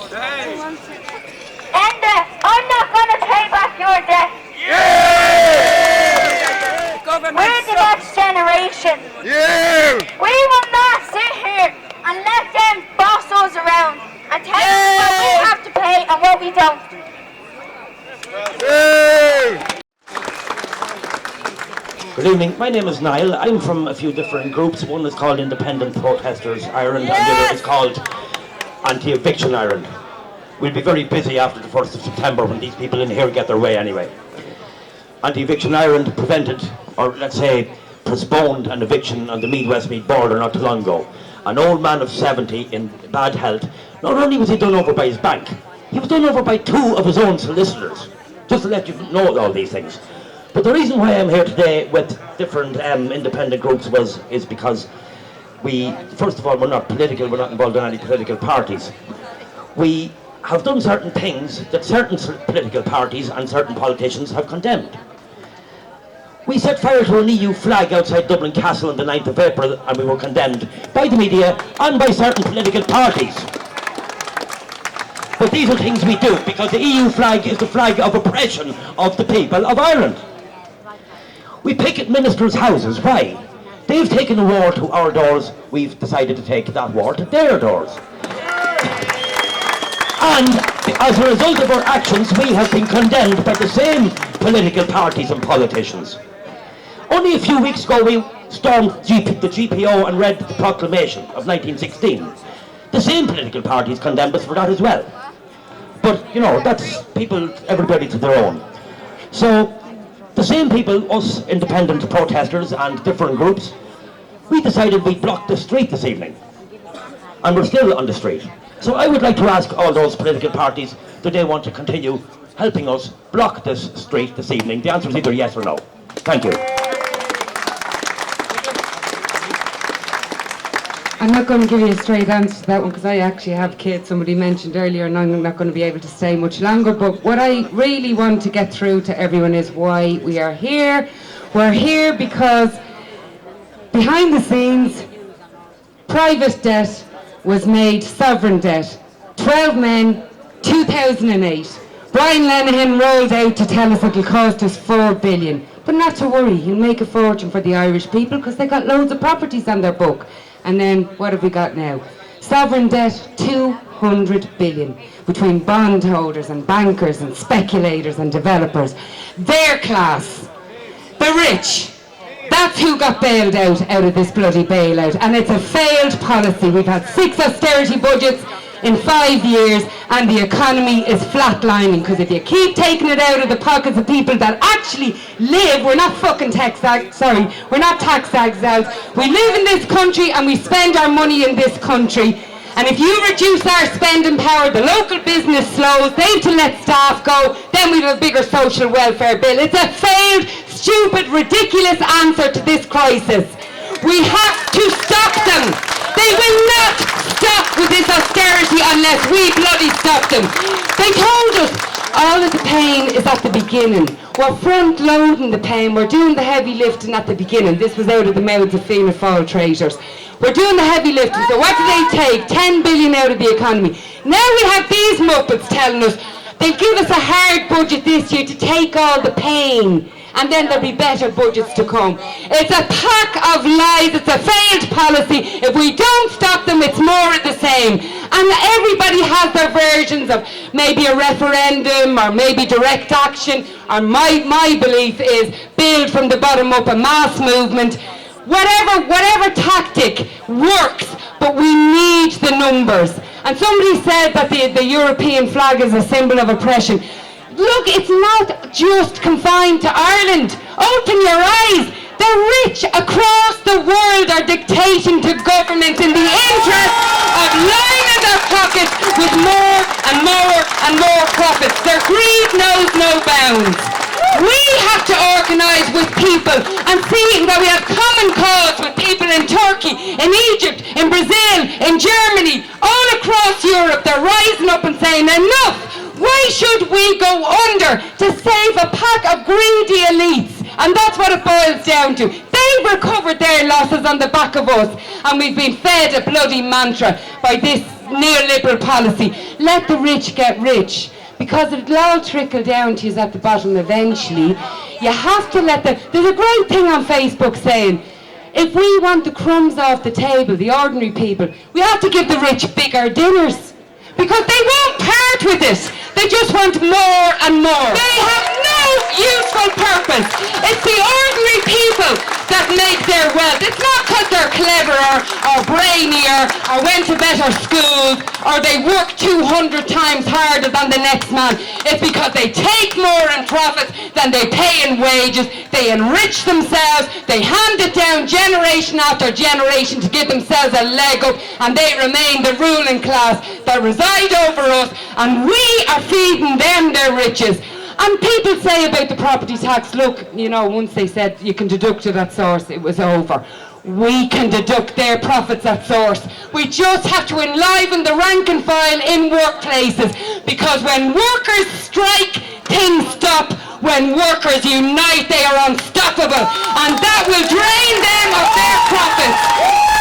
Enda, I'm not going to pay back your debt. We're the next generation. We will not sit here and let them boss us around and tell us what we have to pay and what we don't. Good evening, my name is Niall. I'm from a few different groups. One is called Independent Protesters Ireland and the other is called Anti-Eviction Ireland. We'll be very busy after the 1st of September when these people in here get their way anyway. Anti-Eviction Ireland prevented, or let's say postponed, an eviction on the Meath-Westmeath border not too long ago. An old man of 70 in bad health, not only was he done over by his bank, he was done over by 2 of his own solicitors. Just to let you know all these things. But the reason why I'm here today with different independent groups is because we, first of all, we're not political, we're not involved in any political parties. We have done certain things that certain political parties and certain politicians have condemned. We set fire to an EU flag outside Dublin Castle on the 9th of April and we were condemned by the media and by certain political parties. But these are things we do because the EU flag is the flag of oppression of the people of Ireland. We picket ministers' houses. Why? They've taken a war to our doors. We've decided to take that war to their doors. And as a result of our actions, we have been condemned by the same political parties and politicians. Only a few weeks ago, we stormed the GPO and read the proclamation of 1916. The same political parties condemned us for that as well. But, you know, that's people, everybody to their own. So, the same people, us independent protesters and different groups, we decided we'd block the street this evening. And we're still on the street. So I would like to ask all those political parties, do they want to continue helping us block this street this evening? The answer is either yes or no. Thank you. I'm not going to give you a straight answer to that one because I actually have kids, somebody mentioned earlier, and I'm not going to be able to stay much longer. But what I really want to get through to everyone is why we are here. We're here because behind the scenes, private debt was made sovereign debt. 12 men, 2008. Brian Lenihan rolled out to tell us it'll cost us 4 billion. But not to worry, he'll make a fortune for the Irish people because they got loads of properties on their book. And then, what have we got now? Sovereign debt, 200 billion, between bondholders and bankers and speculators and developers. Their class, the rich, that's who got bailed out of this bloody bailout. And it's a failed policy. We've had 6 austerity budgets in 5 years and the economy is flatlining because if you keep taking it out of the pockets of people that actually live, we're not fucking we're not tax exiles. We live in this country and we spend our money in this country. And if you reduce our spending power, the local business slows, they have to let staff go, then we have a bigger social welfare bill. It's a failed, stupid, ridiculous answer to this crisis. We have to stop them. They will not stop with this austerity unless we bloody stop them. They told us all of the pain is at the beginning. We're front loading the pain, we're doing the heavy lifting at the beginning. This was out of the mouths of Fianna Fáil traitors. We're doing the heavy lifting, so what do they take? 10 billion out of the economy. Now we have these muppets telling us they'll give us a hard budget this year to take all the pain. And then there'll be better budgets to come. It's a pack of lies, it's a failed policy. If we don't stop them, it's more of the same. And everybody has their versions of maybe a referendum or maybe direct action. Or my belief is build from the bottom up, a mass movement. Whatever tactic works, but we need the numbers. And somebody said that the European flag is a symbol of oppression. Look, it's not just confined to Ireland. Open your eyes. The rich across the world are dictating to governments in the interest of lining their pockets with more and more and more profits. Their greed knows no bounds. We have to organise with people and see that we have common cause with people in Turkey, in Egypt, in Brazil, in Germany, all across Europe. They're rising up and saying enough. Why should we go under to save a pack of greedy elites? And that's what it boils down to. They've recovered their losses on the back of us, and we've been fed a bloody mantra by this neoliberal policy. Let the rich get rich, because it'll all trickle down to you at the bottom eventually. You have to let there's a great thing on Facebook saying, if we want the crumbs off the table, the ordinary people, we have to give the rich bigger dinners. Because they won't part with it. They just want more and more. They have no useful purpose. It's the ordinary people that make their wealth. It's not because they're cleverer or brainier or went to better schools or they work 200 times harder than the next man. It's because they take more in profits than they pay in wages. They enrich themselves. They hand it down generation after generation to give themselves a leg up, and they remain the ruling class that reside over us, and we are feeding them their riches. And people say about the property tax, look, you know, once they said you can deduct it at source, it was over. We can deduct their profits at source. We just have to enliven the rank and file in workplaces, because when workers strike, things stop. When workers unite, they are unstoppable, and that will drain them of their profits.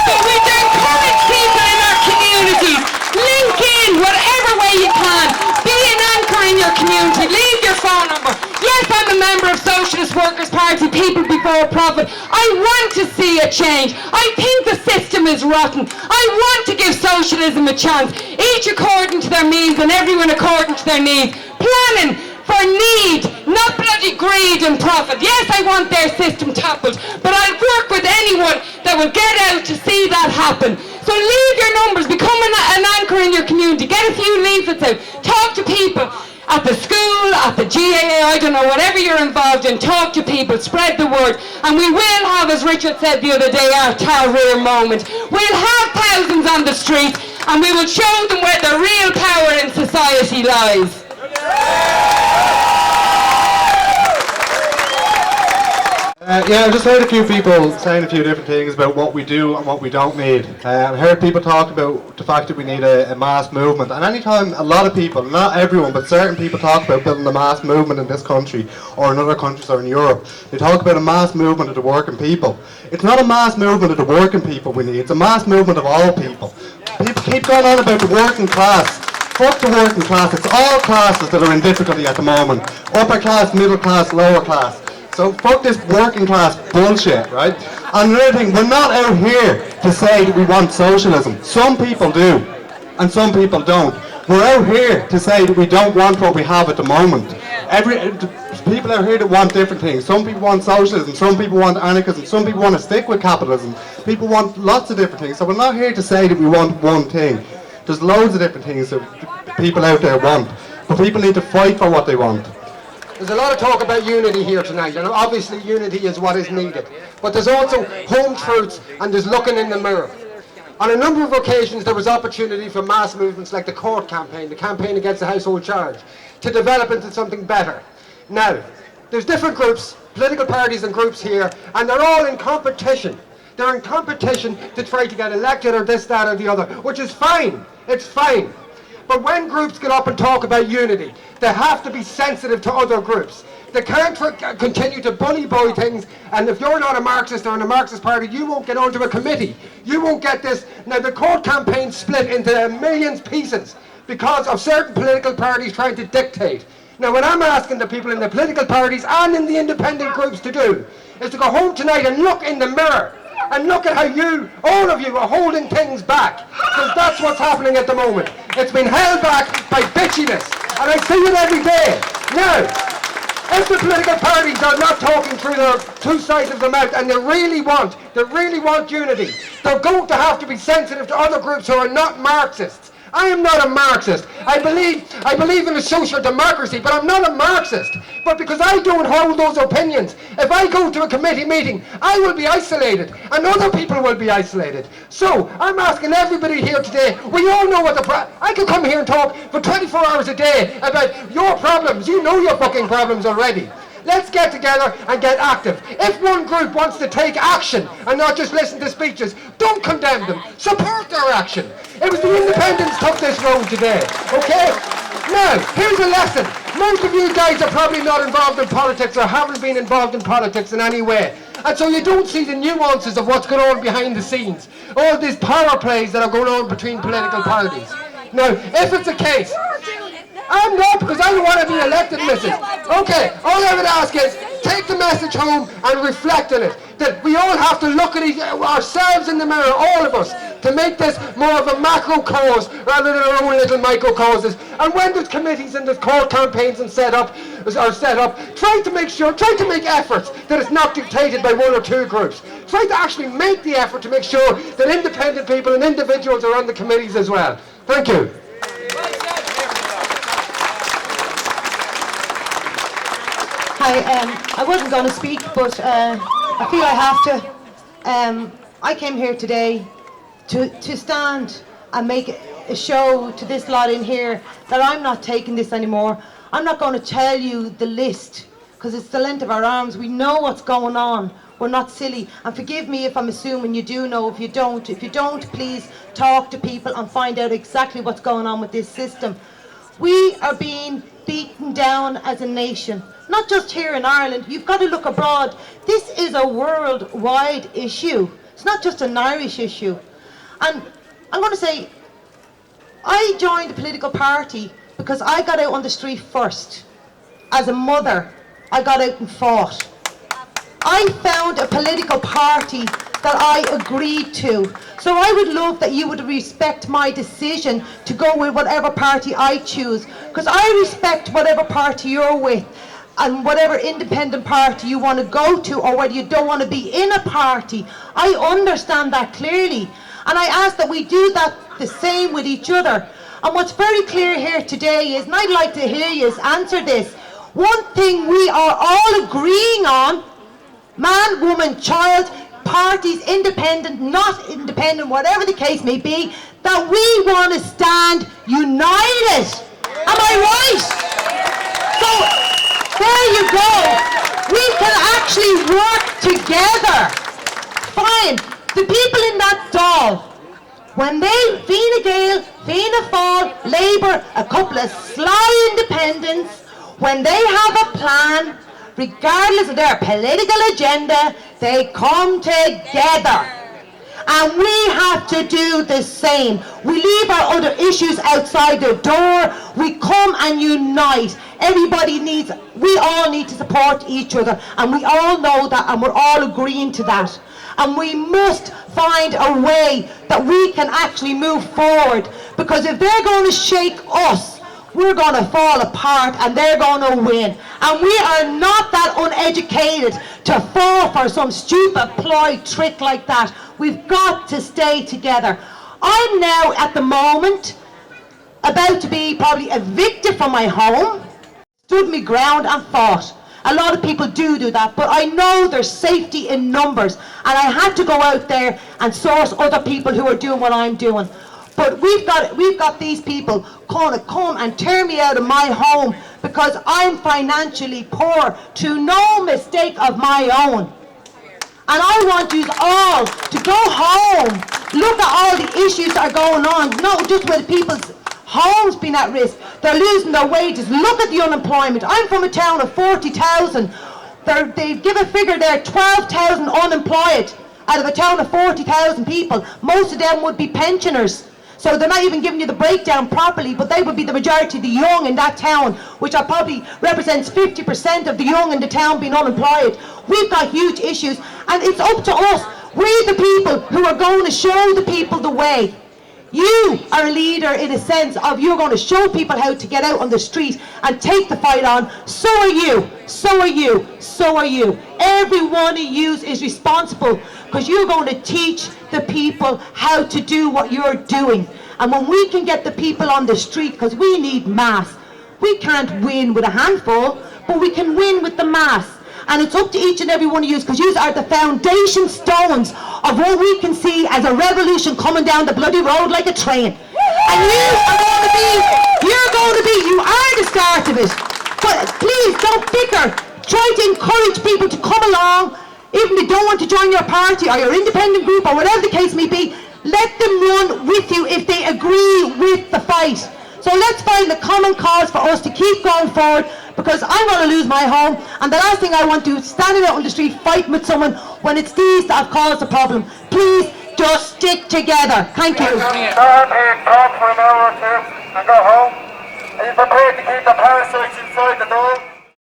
But we encourage people in our communities, link in whatever way you can. Be an anchor in your community. Leave your phone number. Yes, I'm a member of Socialist Workers' Party, People Before Profit. I want to see a change. I think the system is rotten. I want to give socialism a chance, each according to their means and everyone according to their needs. Planning for need, not bloody greed and profit. Yes, I want their system toppled, but I'll work with anyone that will get out to see that happen. So leave your numbers, become an anchor in your community, get a few leaflets out, talk to people at the school, at the GAA, I don't know, whatever you're involved in, talk to people, spread the word, and we will have, as Richard said the other day, our Tahrir moment. We'll have thousands on the street, and we will show them where the real power in society lies. Yeah, I just heard a few people saying a few different things about what we do and what we don't need. I heard people talk about the fact that we need a mass movement, and anytime a lot of people, not everyone, but certain people talk about building a mass movement in this country or in other countries or in Europe, they talk about a mass movement of the working people. It's not a mass movement of the working people we need, it's a mass movement of all people. People keep going on about the working class. Fuck the working class, it's all classes that are in difficulty at the moment. Upper class, middle class, lower class. So fuck this working class bullshit, right? And another thing, we're not out here to say that we want socialism. Some people do, and some people don't. We're out here to say that we don't want what we have at the moment. People out here that want different things. Some people want socialism, some people want anarchism, some people want to stick with capitalism. People want lots of different things. So we're not here to say that we want one thing. There's loads of different things that people out there want, but people need to fight for what they want. There's a lot of talk about unity here tonight, and obviously unity is what is needed. But there's also home truths, and there's looking in the mirror. On a number of occasions there was opportunity for mass movements like the court campaign, the campaign against the household charge, to develop into something better. Now, there's different groups, political parties and groups here, and they're all in competition. They're in competition to try to get elected or this, that or the other, which is fine. It's fine. But when groups get up and talk about unity, they have to be sensitive to other groups. They can't continue to bully boy things, and if you're not a Marxist or in a Marxist party, you won't get onto a committee. You won't get this. Now, the court campaign split into millions pieces because of certain political parties trying to dictate. Now, what I'm asking the people in the political parties and in the independent groups to do is to go home tonight and look in the mirror and look at how you, all of you, are holding things back, because that's what's happening at the moment. It's been held back by bitchiness, and I see it every day. Now, if the political parties are not talking through their two sides of the mouth and they really want unity, they're going to have to be sensitive to other groups who are not Marxists. I am not a Marxist. I believe in a social democracy, but I'm not a Marxist. But because I don't hold those opinions, if I go to a committee meeting, I will be isolated, and other people will be isolated. So, I'm asking everybody here today, we all know what I could come here and talk for 24 hours a day about your problems. You know your fucking problems already. Let's get together and get active. If one group wants to take action and not just listen to speeches, don't condemn them. Support their action. It was the independents took this road today, okay? Now, here's a lesson. Most of you guys are probably not involved in politics or haven't been involved in politics in any way. And so you don't see the nuances of what's going on behind the scenes. all these power plays that are going on between political parties. Now, if it's a case, I'm not, because I don't want to be elected, missus. Okay, all I would ask is, take the message home and reflect on it. That we all have to look at ourselves in the mirror, all of us, to make this more of a macro cause rather than our own little micro causes. And when there's committees and there's court campaigns and set up, try to make efforts that it's not dictated by one or two groups. Try to actually make the effort to make sure that independent people and individuals are on the committees as well. Thank you. Hi, I wasn't going to speak, but I feel I have to. I came here today to stand and make a show to this lot in here that I'm not taking this anymore. I'm not going to tell you the list, because it's the length of our arms. We know what's going on. We're not silly. And forgive me if I'm assuming you do know. If you don't, please talk to people and find out exactly what's going on with this system. We are being beaten down as a nation. Not just here in Ireland, you've got to look abroad. This is a worldwide issue. It's not just an Irish issue. And I'm going to say, I joined a political party because I got out on the street first. As a mother, I got out and fought. I found a political party that I agreed to. So I would love that you would respect my decision to go with whatever party I choose, because I respect whatever party you're with and whatever independent party you want to go to, or whether you don't want to be in a party. I understand that clearly, and I ask that we do that the same with each other. And what's very clear here today is, and I'd like to hear you answer this, one thing we are all agreeing on, man, woman, child, parties, independent, not independent, whatever the case may be, that we want to stand united. Am I right? So, there you go. We can actually work together. Fine. The people in that Dáil, when they, Fianna Gael, Fianna Fáil, Labour, a couple of sly independents, when they have a plan, regardless of their political agenda, they come together. And we have to do the same. We leave our other issues outside the door. We come and unite. We all need to support each other. And we all know that, and we're all agreeing to that. And we must find a way that we can actually move forward. Because if they're going to shake us, we're going to fall apart and they're going to win. And we are not that uneducated to fall for some stupid ploy trick like that. We've got to stay together. I'm now, at the moment, about to be probably evicted from my home. Stood my ground and fought. A lot of people do that, but I know there's safety in numbers. And I had to go out there and source other people who are doing what I'm doing. But we've got these people gonna come and tear me out of my home because I'm financially poor through no mistake of my own. And I want you all to go home, look at all the issues that are going on, not just with people's homes being at risk. They're losing their wages. Look at the unemployment. I'm from a town of 40,000. They give a figure there, 12,000 unemployed out of a town of 40,000 people. Most of them would be pensioners. So they're not even giving you the breakdown properly, but they would be the majority of the young in that town, which are probably represents 50% of the young in the town being unemployed. We've got huge issues, and it's up to us. We're the people who are going to show the people the way. You are a leader in a sense of you're going to show people how to get out on the street and take the fight on. So are you, so are you, so are you. Every one of you is responsible because you're going to teach the people how to do what you're doing. And when we can get the people on the street, because we need mass, we can't win with a handful, but we can win with the mass. And it's up to each and every one of you, because you are the foundation stones of what we can see as a revolution coming down the bloody road like a train. And you are the start of it. But please don't bicker. Try to encourage people to come along, even if they don't want to join your party or your independent group or whatever the case may be. Let them run with you if they agree with the fight. So let's find the common cause for us to keep going forward, because I'm going to lose my home, and the last thing I want to do is standing out on the street fighting with someone when it's these that have caused the problem. Please just stick together. Thank you. Stand here, talk for an hour or two, and go home.